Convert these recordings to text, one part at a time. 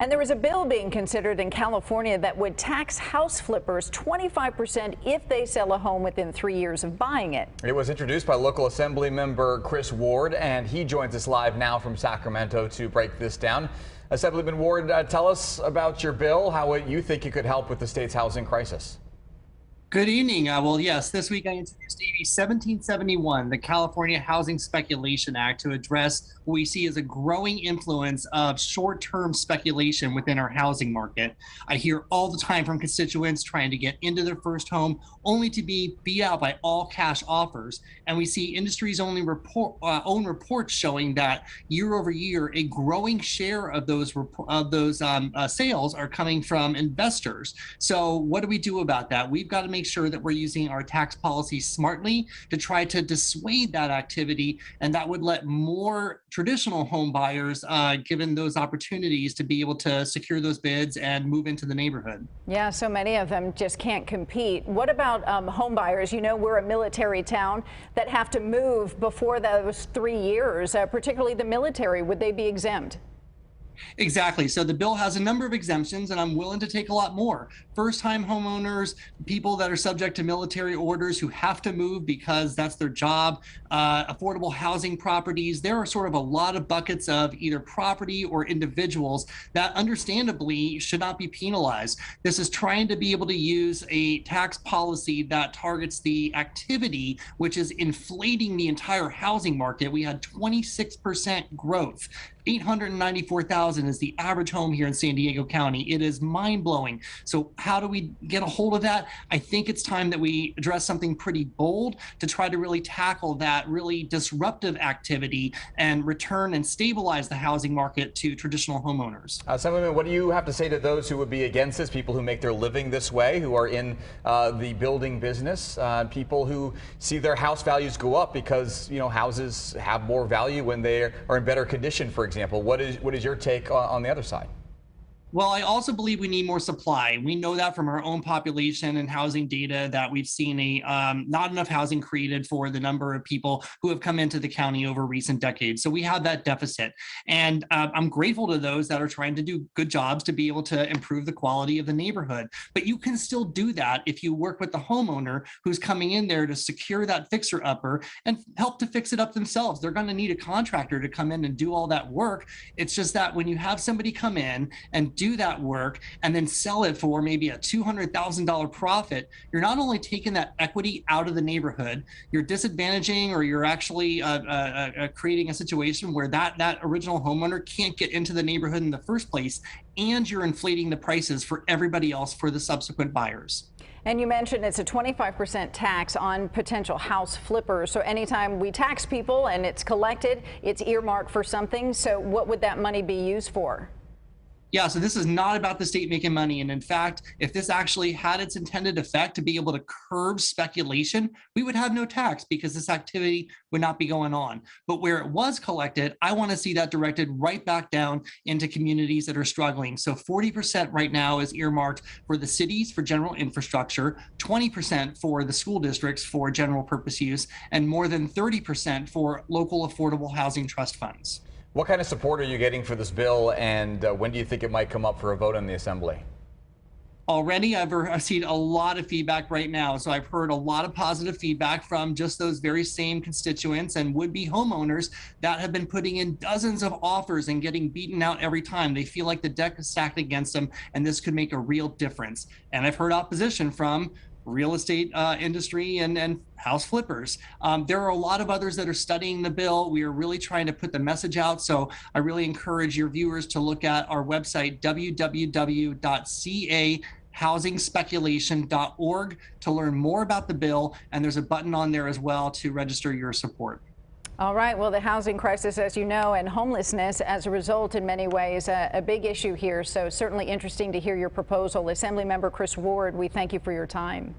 And there is a bill being considered in California that would tax house flippers 25% if they sell a home within 3 years of buying it. It was introduced by local assembly member Chris Ward, and he joins us live now from Sacramento to break this down. Assemblyman Ward, tell us about your bill, how you think it could help with the state's housing crisis. Good evening. Well, yes, this week I introduced AB 1771, the California Housing Speculation Act, to address what we see as a growing influence of short-term speculation within our housing market. I hear all the time from constituents trying to get into their first home only to be beat out by all cash offers. And we see industry's own reports showing that year over year, a growing share of those sales are coming from investors. So what do we do about that? We've got to make sure that we're using our tax policy smartly to try to dissuade that activity, and that would let more traditional home buyers given those opportunities to be able to secure those bids and move into the neighborhood. Yeah, so many of them just can't compete. What about home buyers? You know, we're a military town that have to move before those 3 years, particularly the military. Would they be exempt? Exactly. So the bill has a number of exemptions, and I'm willing to take a lot more. First-time homeowners, people that are subject to military orders who have to move because that's their job, affordable housing properties. There are sort of a lot of buckets of either property or individuals that understandably should not be penalized. This is trying to be able to use a tax policy that targets the activity, which is inflating the entire housing market. We had 26% growth. 894,000 is the average home here in San Diego County. It is mind-blowing. So how do we get a hold of that? I think it's time that we address something pretty bold to try to really tackle that really disruptive activity and return and stabilize the housing market to traditional homeowners. Assemblyman, what do you have to say to those who would be against this, people who make their living this way, who are in the building business, people who see their house values go up because, you know, houses have more value when they are in better condition, for example? What is your take on the other side? Well, I also believe we need more supply. We know that from our own population and housing data that we've seen not enough housing created for the number of people who have come into the county over recent decades. So we have that deficit. And I'm grateful to those that are trying to do good jobs to be able to improve the quality of the neighborhood. But you can still do that if you work with the homeowner who's coming in there to secure that fixer-upper and help to fix it up themselves. They're going to need a contractor to come in and do all that work. It's just that when you have somebody come in and do that work and then sell it for maybe a $200,000 profit, you're not only taking that equity out of the neighborhood, you're disadvantaging, or you're actually creating a situation where that original homeowner can't get into the neighborhood in the first place, and you're inflating the prices for everybody else for the subsequent buyers. And you mentioned it's a 25% tax on potential house flippers. So anytime we tax people and it's collected, it's earmarked for something. So what would that money be used for? Yeah, so this is not about the state making money. And in fact, if this actually had its intended effect to be able to curb speculation, we would have no tax because this activity would not be going on. But where it was collected, I want to see that directed right back down into communities that are struggling. So 40% right now is earmarked for the cities for general infrastructure, 20% for the school districts for general purpose use, and more than 30% for local affordable housing trust funds. What kind of support are you getting for this bill, and when do you think it might come up for a vote in the Assembly? Already, I've seen a lot of feedback right now. So I've heard a lot of positive feedback from just those very same constituents and would-be homeowners that have been putting in dozens of offers and getting beaten out every time. They feel like the deck is stacked against them, and this could make a real difference. And I've heard opposition from real estate industry and house flippers. There are a lot of others that are studying the bill. We are really trying to put the message out. So I really encourage your viewers to look at our website, www.cahousingspeculation.org, to learn more about the bill. And there's a button on there as well to register your support. All right. Well, the housing crisis, as you know, and homelessness as a result in many ways, a big issue here. So certainly interesting to hear your proposal. Assemblymember Chris Ward, we thank you for your time.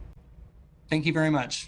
Thank you very much.